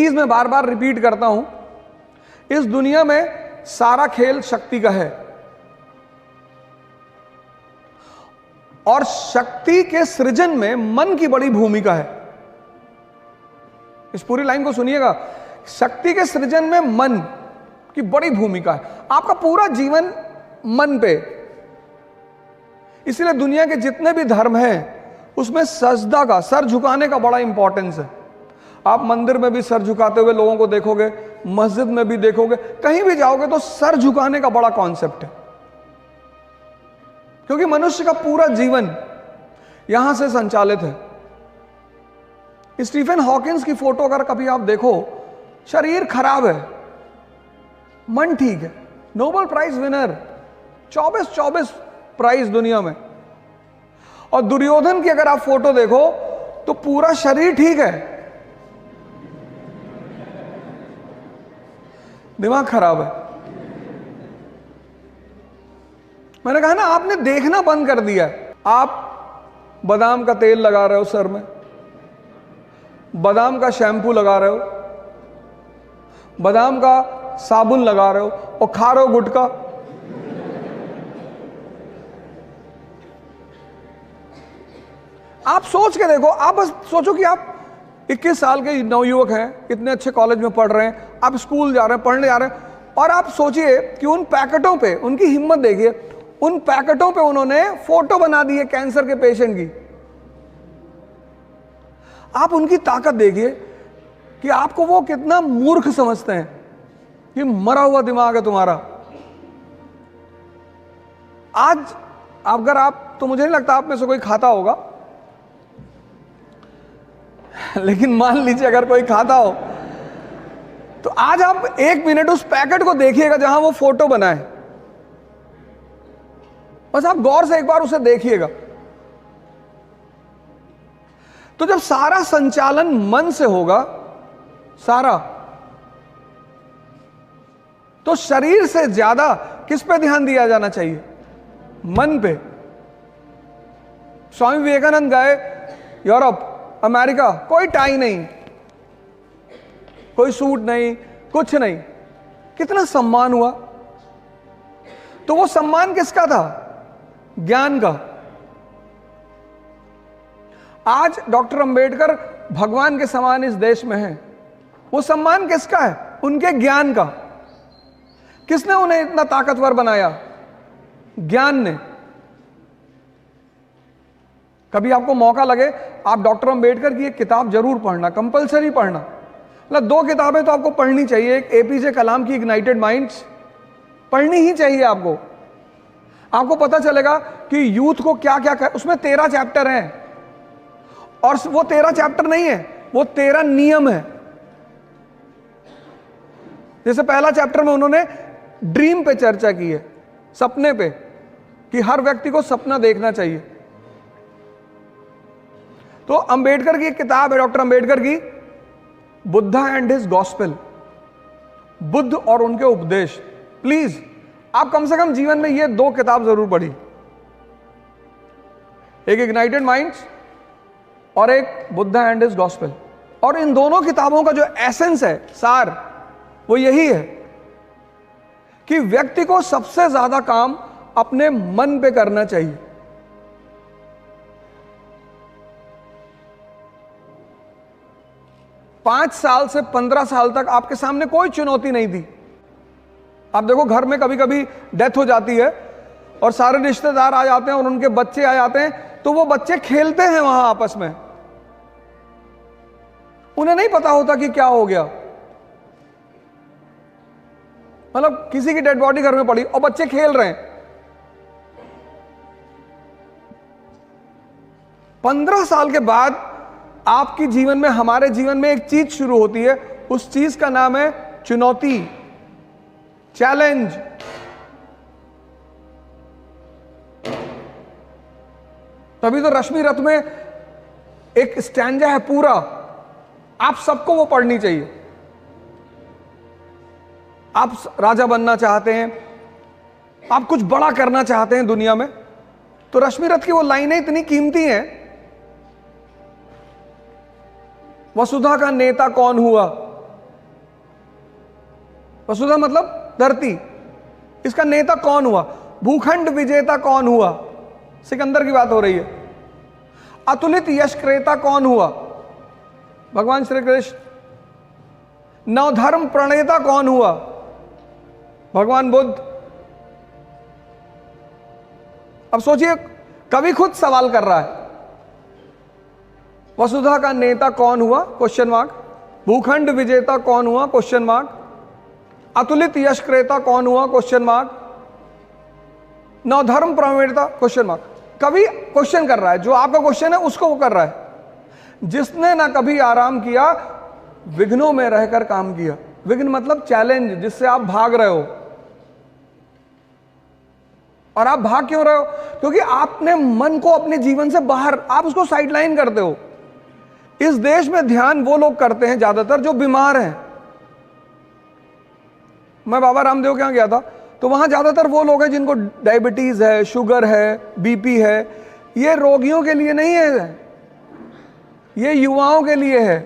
चीज मैं बार बार रिपीट करता हूं, इस दुनिया में सारा खेल शक्ति का है, और शक्ति के सृजन में मन की बड़ी भूमिका है। इस पूरी लाइन को सुनिएगा, शक्ति के सृजन में मन की बड़ी भूमिका है। आपका पूरा जीवन मन पे, इसलिए दुनिया के जितने भी धर्म हैं उसमें सजदा का, सर झुकाने का बड़ा इंपॉर्टेंस है। आप मंदिर में भी सर झुकाते हुए लोगों को देखोगे, मस्जिद में भी देखोगे, कहीं भी जाओगे तो सर झुकाने का बड़ा कॉन्सेप्ट है, क्योंकि मनुष्य का पूरा जीवन यहां से संचालित है। स्टीफन हॉकिंस की फोटो अगर कभी आप देखो, शरीर खराब है, मन ठीक है, नोबेल प्राइज विनर, 24 प्राइज दुनिया में। और दुर्योधन की अगर आप फोटो देखो तो पूरा शरीर ठीक है, दिमाग खराब है। मैंने कहा ना, आपने देखना बंद कर दिया। आप बादाम का तेल लगा रहे हो सर में, बादाम का शैम्पू लगा रहे हो, बादाम का साबुन लगा रहे हो, और खा रहे हो गुटखा। आप सोच के देखो, आप बस सोचो कि आप 21 साल के नवयुवक हैं, इतने अच्छे कॉलेज में पढ़ रहे हैं, आप स्कूल जा रहे हैं, पढ़ने जा रहे हैं, और आप सोचिए कि उन पैकेटों पे, उनकी हिम्मत देखिए, उन पैकेटों पे उन्होंने फोटो बना दी है कैंसर के पेशेंट की। आप उनकी ताकत देखिए कि आपको वो कितना मूर्ख समझते हैं, ये मरा हुआ दिमाग है तुम्हारा। आज अगर आप, तो मुझे नहीं लगता आप में से कोई खाता होगा, लेकिन मान लीजिए अगर कोई खाता हो, तो आज आप 1 मिनट उस पैकेट को देखिएगा जहां वो फोटो बना है। बस आप गौर से एक बार उसे देखिएगा। तो जब सारा संचालन मन से होगा, सारा, तो शरीर से ज्यादा किस पे ध्यान दिया जाना चाहिए? मन पे। स्वामी विवेकानंद गए यूरोप, अमेरिका, कोई टाई नहीं, कोई सूट नहीं, कुछ नहीं, कितना सम्मान हुआ। तो वो सम्मान किसका था? ज्ञान का। आज डॉक्टर अंबेडकर भगवान के समान इस देश में हैं, वो सम्मान किसका है? उनके ज्ञान का। किसने उन्हें इतना ताकतवर बनाया? ज्ञान ने। कभी आपको मौका लगे, आप डॉक्टर अंबेडकर की एक किताब जरूर पढ़ना, कंपलसरी पढ़ना। मतलब 2 किताबें तो आपको पढ़नी चाहिए। एक एपीजे कलाम की इग्नाइटेड माइंड्स पढ़नी ही चाहिए आपको। आपको पता चलेगा कि यूथ को क्या क्या कर, उसमें 13 चैप्टर हैं, और वो 13 चैप्टर नहीं है, वो 13 नियम है। जैसे पहला चैप्टर में उन्होंने ड्रीम पे चर्चा की है, सपने पे, कि हर व्यक्ति को सपना देखना चाहिए। तो अंबेडकर की एक किताब है, डॉक्टर अंबेडकर की, Buddha and his gospel, Buddha और उनके उपदेश। प्लीज आप कम से कम जीवन में ये 2 किताब जरूर पढ़ी, एक इग्नाइटेड माइंड्स और एक बुद्धा एंड हिज गॉस्पेल। और इन दोनों किताबों का जो एसेंस है, सार, वो यही है कि व्यक्ति को सबसे ज्यादा काम अपने मन पे करना चाहिए। पांच साल से 15 साल तक आपके सामने कोई चुनौती नहीं थी। आप देखो, घर में कभी कभी डेथ हो जाती है और सारे रिश्तेदार आ जाते हैं और उनके बच्चे आ जाते हैं, तो वो बच्चे खेलते हैं वहां आपस में, उन्हें नहीं पता होता कि क्या हो गया। मतलब किसी की डेड बॉडी घर में पड़ी और बच्चे खेल रहे हैं। 15 साल के बाद आपके जीवन में, हमारे जीवन में एक चीज शुरू होती है, उस चीज का नाम है चुनौती, चैलेंज। तभी तो रश्मि रथ में एक स्टैंजा है पूरा, आप सबको वो पढ़नी चाहिए। आप राजा बनना चाहते हैं, आप कुछ बड़ा करना चाहते हैं दुनिया में, तो रश्मि रथ की वो लाइनें इतनी कीमती हैं। वसुधा का नेता कौन हुआ? वसुधा मतलब धरती। इसका नेता कौन हुआ? भूखंड विजेता कौन हुआ? सिकंदर की बात हो रही है। अतुलित यश क्रेता कौन हुआ? भगवान श्री कृष्ण। नवधर्म प्रणेता कौन हुआ? भगवान बुद्ध। अब सोचिए, कवि खुद सवाल कर रहा है, वसुधा का नेता कौन हुआ? Question mark. भूखंड विजेता कौन हुआ? Question mark. अतुलित यश क्रेता कौन हुआ? Question mark. नवधर्म प्रणेता? Question mark. कवि क्वेश्चन कर रहा है, जो आपका क्वेश्चन है उसको वो कर रहा है। जिसने ना कभी आराम किया, विघ्नों में रहकर काम किया। विघ्न मतलब चैलेंज, जिससे आप भाग रहे हो। और आप भाग क्यों रहे हो? क्योंकि आपने मन को अपने जीवन से बाहर, आप उसको साइडलाइन करते हो। इस देश में ध्यान वो लोग करते हैं ज्यादातर जो बीमार हैं। मैं बाबा रामदेव के यहां गया था, तो वहां ज्यादातर वो लोग हैं जिनको डायबिटीज है, शुगर है, बीपी है। ये रोगियों के लिए नहीं है, ये युवाओं के लिए है।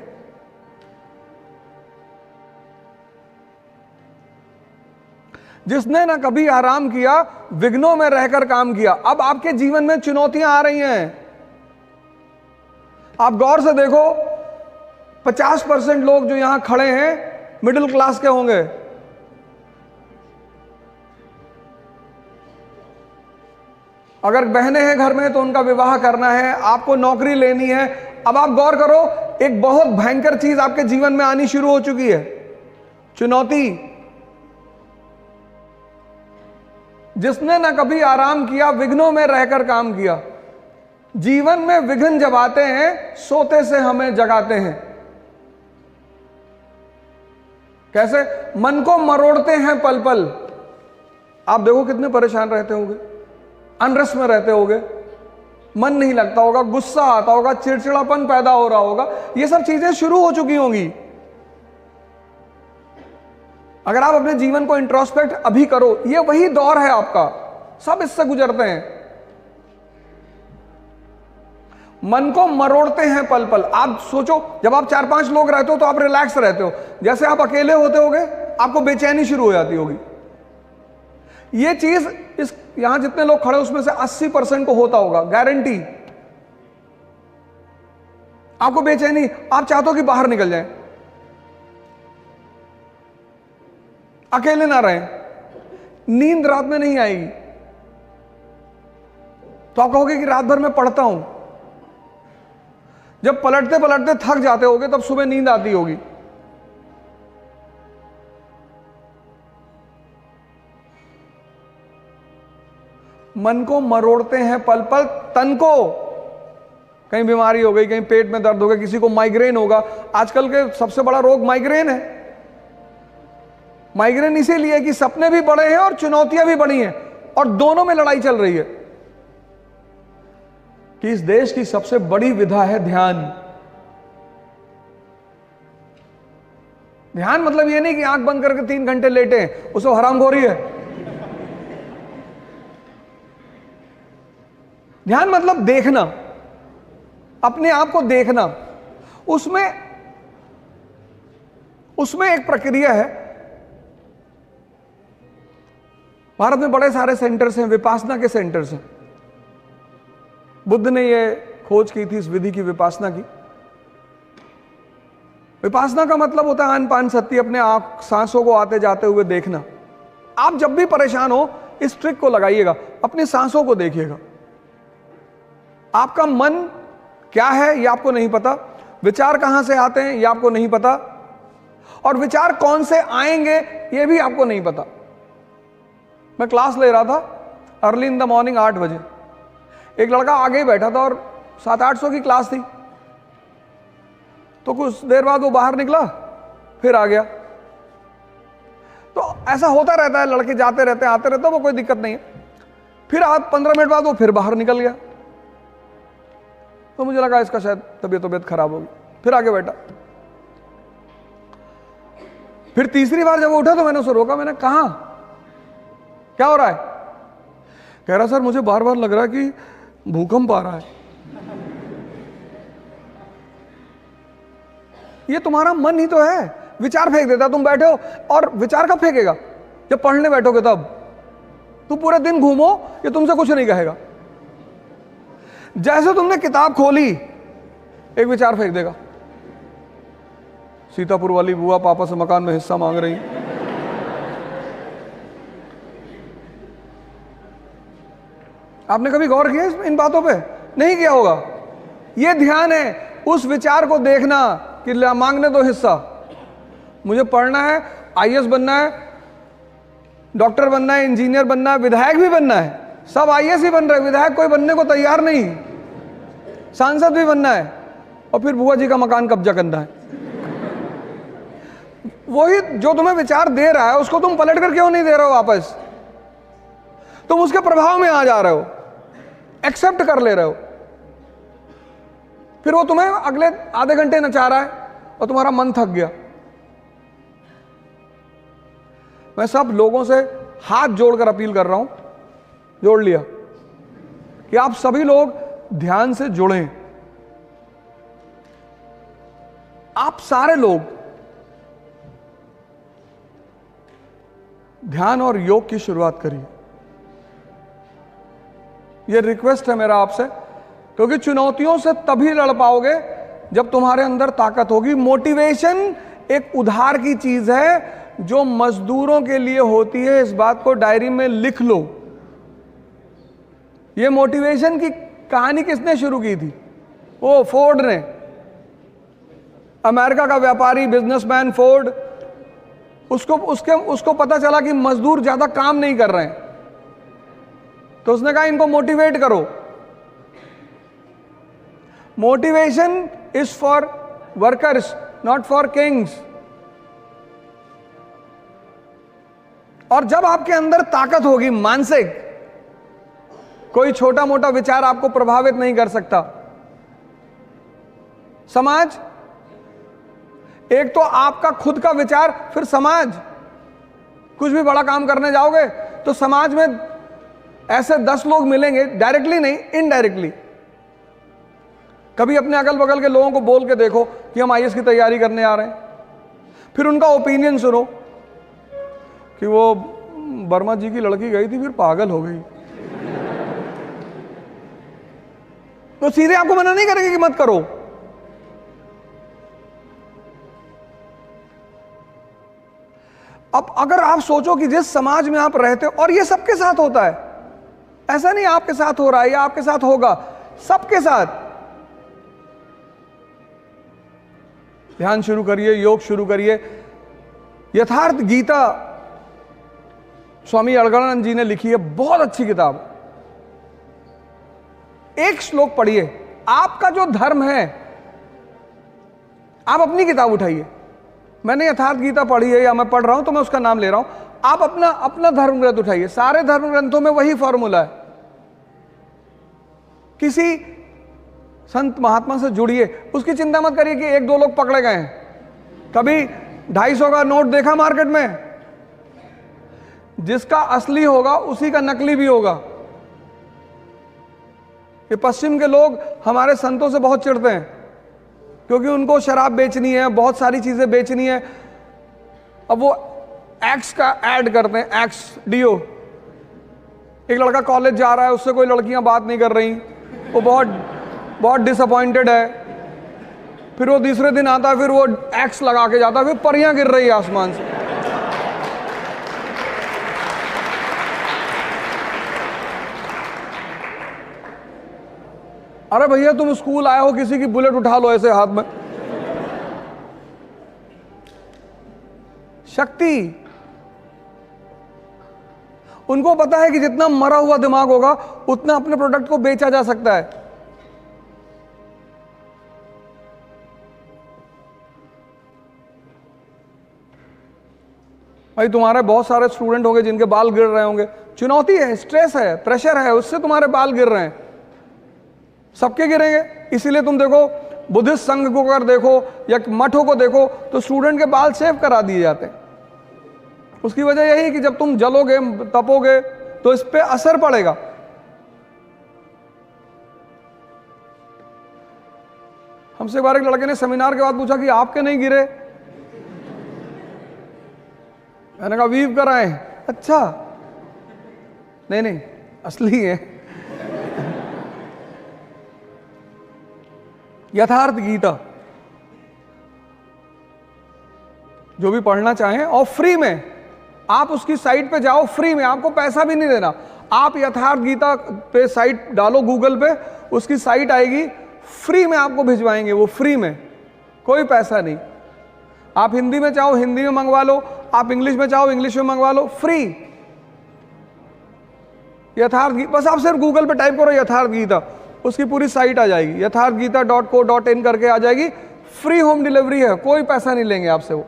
जिसने ना कभी आराम किया, विघ्नों में रहकर काम किया। अब आपके जीवन में चुनौतियां आ रही हैं, आप गौर से देखो। 50% लोग जो यहां खड़े हैं मिडिल क्लास के होंगे। अगर बहनें हैं घर में तो उनका विवाह करना है, आपको नौकरी लेनी है। अब आप गौर करो, एक बहुत भयंकर चीज आपके जीवन में आनी शुरू हो चुकी है, चुनौती। जिसने ना कभी आराम किया, विघ्नों में रहकर काम किया। जीवन में विघ्न जब आते हैं, सोते से हमें जगाते हैं। कैसे? मन को मरोड़ते हैं पल पल। आप देखो कितने परेशान रहते होंगे, अनरेस्ट में रहते होगे, मन नहीं लगता होगा, गुस्सा आता होगा, चिड़चिड़ापन पैदा हो रहा होगा। ये सब चीजें शुरू हो चुकी होंगी। अगर आप अपने जीवन को इंट्रोस्पेक्ट अभी करो, ये वही दौर है आपका, सब इससे गुजरते हैं। मन को मरोड़ते हैं पल पल। आप सोचो, जब आप 4-5 लोग रहते हो तो आप रिलैक्स रहते हो। जैसे आप अकेले होते होगे, आपको बेचैनी शुरू हो जाती होगी। ये चीज इस यहां जितने लोग खड़े उसमें से 80% को होता होगा, गारंटी। आपको बेचैनी, आप चाहते हो कि बाहर निकल जाए, अकेले ना रहें, नींद रात में नहीं आएगी, तो आप कहोगे कि रात भर मैं पढ़ता हूं। जब पलटते पलटते थक जाते होगे, तब सुबह नींद आती होगी। मन को मरोड़ते हैं पल पल, तन को कहीं बीमारी हो गई, कहीं पेट में दर्द हो गया, किसी को माइग्रेन होगा। आजकल के सबसे बड़ा रोग माइग्रेन है। माइग्रेन इसीलिए कि सपने भी बड़े हैं और चुनौतियां भी बड़ी हैं, और दोनों में लड़ाई चल रही है। कि इस देश की सबसे बड़ी विधा है ध्यान। ध्यान मतलब ये नहीं कि आंख बंद करके 3 घंटे लेटे, उसको हरामखोरी है। ध्यान मतलब देखना, अपने आप को देखना। उसमें एक प्रक्रिया है। भारत में बड़े सारे सेंटर्स हैं, विपासना के सेंटर्स हैं। बुद्ध ने ये खोज की थी, इस विधि की, विपासना की। विपासना का मतलब होता है आन-पान सत्य, अपने आप सांसों को आते जाते हुए देखना। आप जब भी परेशान हो, इस ट्रिक को लगाइएगा, अपनी सांसों को देखिएगा। आपका मन क्या है ये आपको नहीं पता, विचार कहां से आते हैं ये आपको नहीं पता, और विचार कौन से आएंगे ये भी आपको नहीं पता। मैं क्लास ले रहा था अर्ली इन द मॉर्निंग 8 बजे। एक लड़का आगे ही बैठा था और 700-800 की क्लास थी। तो कुछ देर बाद वो बाहर निकला, फिर आ गया। तो ऐसा होता रहता है, लड़के जाते रहते हैं, आते रहते हैं, वो कोई दिक्कत नहीं है। फिर 15 मिनट बाद वो फिर बाहर निकल गया। तो मुझे लगा इसका शायद तबीयत खराब होगी, फिर आगे बैठा। फिर तीसरी बार जब वो उठा तो मैंने उसे रोका, मैंने कहा क्या हो रहा है? कह रहा सर मुझे बार बार लग रहा है कि भूकंप आ रहा है। ये तुम्हारा मन ही तो है। विचार फेंक देता है। तुम बैठे हो और विचार कब फेंकेगा? जब पढ़ने बैठोगे तब। तुम पूरे दिन घूमो, ये तुमसे कुछ नहीं कहेगा। जैसे तुमने किताब खोली, एक विचार फेंक देगा, सीतापुर वाली बुआ पापा से मकान में हिस्सा मांग रही। आपने कभी गौर किया इन बातों पे? नहीं किया होगा। ये ध्यान है उस विचार को देखना कि मांगने दो हिस्सा। मुझे पढ़ना है, आईएएस बनना है, डॉक्टर बनना है, इंजीनियर बनना है, विधायक भी बनना है। सब आईएएस ही बन रहे, विधायक कोई बनने को तैयार नहीं, सांसद भी बनना है, और फिर बुआ जी का मकान कब्जा करना है। वही जो तुम्हें विचार दे रहा है उसको तुम पलट कर क्यों नहीं दे रहे हो वापस? तुम उसके प्रभाव में आ जा रहे हो, एक्सेप्ट कर ले रहे हो, फिर वो तुम्हें अगले आधे घंटे नचा रहा है और तुम्हारा मन थक गया। मैं सब लोगों से हाथ जोड़कर अपील कर रहा हूं, जोड़ लिया, कि आप सभी लोग ध्यान से जुड़ें। आप सारे लोग ध्यान और योग की शुरुआत करिए। यह रिक्वेस्ट है मेरा आपसे, क्योंकि चुनौतियों से तभी लड़ पाओगे जब तुम्हारे अंदर ताकत होगी। मोटिवेशन एक उधार की चीज है जो मजदूरों के लिए होती है। इस बात को डायरी में लिख लो। यह मोटिवेशन की कहानी किसने शुरू की थी? वो फोर्ड ने, अमेरिका का व्यापारी बिजनेसमैन फोर्ड। उसको पता चला कि मजदूर ज्यादा काम नहीं कर रहे हैं, तो उसने कहा इनको मोटिवेट करो। Motivation is for workers, not for Kings. और जब आपके अंदर ताकत होगी मानसिक, कोई छोटा मोटा विचार आपको प्रभावित नहीं कर सकता। समाज, एक तो आपका खुद का विचार, फिर समाज। कुछ भी बड़ा काम करने जाओगे तो समाज में ऐसे 10 लोग मिलेंगे, डायरेक्टली नहीं इनडायरेक्टली। कभी अपने अगल बगल के लोगों को बोल के देखो कि हम आईएएस की तैयारी करने आ रहे हैं, फिर उनका ओपिनियन सुनो कि वो वर्मा जी की लड़की गई थी फिर पागल हो गई, तो सीधे आपको मना नहीं करेंगे कि मत करो। अब अगर आप सोचो कि जिस समाज में आप रहते हो, और ये सबके साथ होता है, ऐसा नहीं आपके साथ हो रहा है या आपके साथ होगा, सबके साथ। ध्यान शुरू करिए, योग शुरू करिए। यथार्थ गीता स्वामी अड़गड़ानंद जी ने लिखी है, बहुत अच्छी किताब। एक श्लोक पढ़िए। आपका जो धर्म है, आप अपनी किताब उठाइए। मैंने यथार्थ गीता पढ़ी है या मैं पढ़ रहा हूं तो मैं उसका नाम ले रहा हूं। आप अपना धर्म ग्रंथ उठाइए। सारे धर्म ग्रंथों में वही फॉर्मूला है। किसी संत महात्मा से जुड़िए, उसकी चिंता मत करिए कि 1-2 लोग पकड़े गए हैं। कभी 250 का नोट देखा मार्केट में? जिसका असली होगा उसी का नकली भी होगा। ये पश्चिम के लोग हमारे संतों से बहुत चिढ़ते हैं क्योंकि उनको शराब बेचनी है, बहुत सारी चीजें बेचनी है। अब वो एक्स का ऐड करते हैं, एक्स डीओ। एक लड़का कॉलेज जा रहा है, उससे कोई लड़कियां बात नहीं कर रही, वो बहुत डिसअपॉइंटेड है। फिर वो तीसरे दिन आता है, फिर वो एक्स लगा के जाता है, फिर परियां गिर रही है आसमान से। अरे भैया तुम स्कूल आए हो, किसी की बुलेट उठा लो ऐसे हाथ में। शक्ति, उनको पता है कि जितना मरा हुआ दिमाग होगा उतना अपने प्रोडक्ट को बेचा जा सकता है। भाई तुम्हारे बहुत सारे स्टूडेंट होंगे जिनके बाल गिर रहे होंगे। चुनौती है, स्ट्रेस है, प्रेशर है, उससे तुम्हारे बाल गिर रहे हैं। सबके गिरेंगे। इसीलिए तुम देखो, बुद्धिस्ट संघ को अगर देखो या मठों को देखो तो स्टूडेंट के बाल सेव करा दिए जाते हैं। उसकी वजह यही कि जब तुम जलोगे, तपोगे तो इस पे असर पड़ेगा। हमसे एक बार एक लड़के ने सेमिनार के बाद पूछा कि आपके नहीं गिरे? मैंने कहा वीव कराएं, अच्छा नहीं नहीं असली है। यथार्थ गीता जो भी पढ़ना चाहें, और फ्री में आप उसकी साइट पे जाओ, फ्री में, आपको पैसा भी नहीं देना। आप यथार्थ गीता पे साइट डालो गूगल पे, उसकी साइट आएगी, फ्री में आपको भिजवाएंगे वो, फ्री में, कोई पैसा नहीं। आप हिंदी में चाहो हिंदी में मंगवा लो, आप इंग्लिश में चाहो इंग्लिश में मंगवा लो, फ्री। यथार्थ गीता, बस आप सिर्फ गूगल पे टाइप करो यथार्थ गीता, उसकी पूरी साइट आ जाएगी, यथार्थगीता.co.in करके आ जाएगी। फ्री होम डिलीवरी है, कोई पैसा नहीं लेंगे आपसे वो।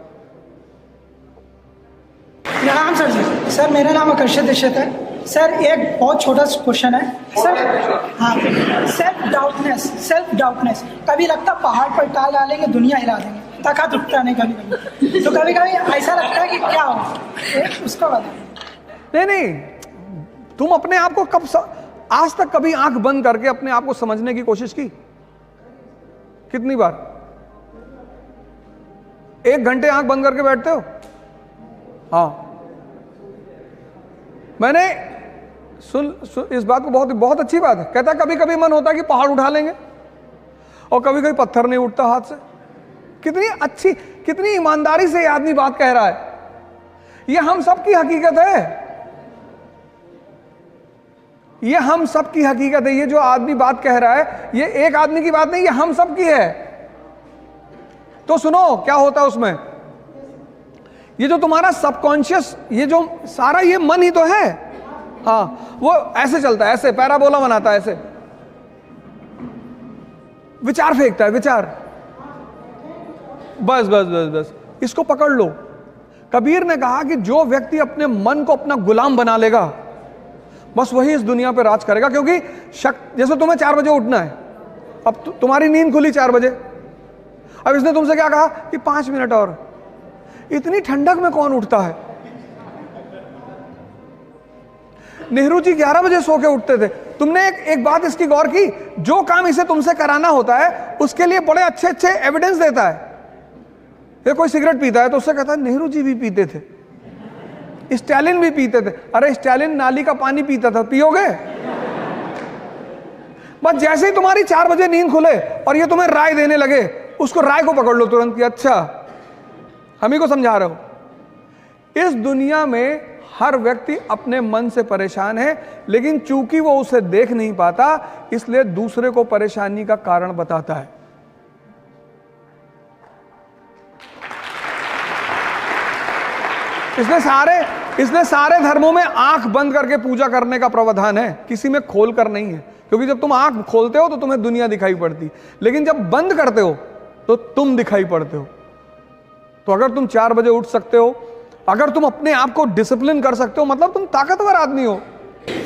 प्रणाम सर जी। सर मेरा नाम आकर्षित दीक्षित है। सर एक बहुत छोटा क्वेश्चन है सर। हाँ, सेल्फ डाउटनेस कभी लगता पहाड़ पर टाल डालेंगे दुनिया हिला देंगे, ताकत उठता नहीं कभी कभी, तो कभी कभी ऐसा लगता है कि क्या हो, उसको बताएं। नहीं, तुम अपने आप को आज तक कभी आंख बंद करके अपने आप को समझने की कोशिश की? कितनी बार? 1 घंटे आंख बंद करके बैठते हो? हाँ, मैंने सुन इस बात को, बहुत अच्छी बात है। कहता कभी कभी मन होता है कि पहाड़ उठा लेंगे, और कभी कभी पत्थर नहीं उठता हाथ से। कितनी अच्छी, कितनी ईमानदारी से ये आदमी बात कह रहा है। ये हम सबकी हकीकत है, ये हम सबकी हकीकत है। ये जो आदमी बात कह रहा है, ये एक आदमी की बात नहीं, ये हम सबकी है। तो सुनो क्या होता है उसमें। ये जो तुम्हारा सबकॉन्शियस, ये जो सारा ये मन ही तो है। हाँ, वो ऐसे चलता है, ऐसे पैराबोला बनाता है, ऐसे विचार फेंकता है, विचार। बस बस बस बस, इसको पकड़ लो। कबीर ने कहा कि जो व्यक्ति अपने मन को अपना गुलाम बना लेगा, बस वही इस दुनिया पे राज करेगा। क्योंकि जैसे तुम्हें 4 बजे उठना है, अब तुम्हारी नींद खुली 4 बजे, अब इसने तुमसे क्या कहा कि 5 मिनट और। इतनी ठंडक में कौन उठता है? नेहरू जी 11 बजे सो के उठते थे। तुमने एक बात इसकी गौर की, जो काम इसे तुमसे कराना होता है उसके लिए बड़े अच्छे अच्छे एविडेंस देता है। ये कोई सिगरेट पीता है तो उससे कहता है नेहरू जी भी पीते थे, स्टालिन भी पीते थे। अरे स्टालिन नाली का पानी पीता था, पियोगे? बस जैसे ही तुम्हारी 4 बजे नींद खुले और ये तुम्हें राय देने लगे, उसको राय को पकड़ लो तुरंत कि अच्छा हम ही को समझा रहे हो। इस दुनिया में हर व्यक्ति अपने मन से परेशान है, लेकिन चूंकि वो उसे देख नहीं पाता, इसलिए दूसरे को परेशानी का कारण बताता है। इसलिए सारे धर्मों में आंख बंद करके पूजा करने का प्रावधान है, किसी में खोल कर नहीं है। क्योंकि जब तुम आंख खोलते हो तो तुम्हें दुनिया दिखाई पड़ती, लेकिन जब बंद करते हो तो तुम दिखाई पड़ते हो। तो अगर तुम 4 बजे उठ सकते हो, अगर तुम अपने आप को डिसिप्लिन कर सकते हो, मतलब तुम ताकतवर आदमी हो।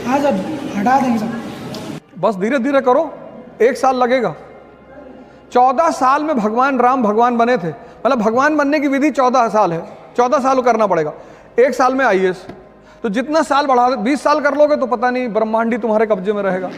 हाँ सर, हटा देंगे सर। बस धीरे धीरे करो, 1 साल लगेगा। 14 साल में भगवान राम भगवान बने थे, मतलब भगवान बनने की विधि 14 साल है, 14 साल करना पड़ेगा। 1 साल में IAS, तो जितना साल बढ़ा, 20 साल कर लोगे तो पता नहीं ब्रह्मांड ही तुम्हारे कब्जे में रहेगा।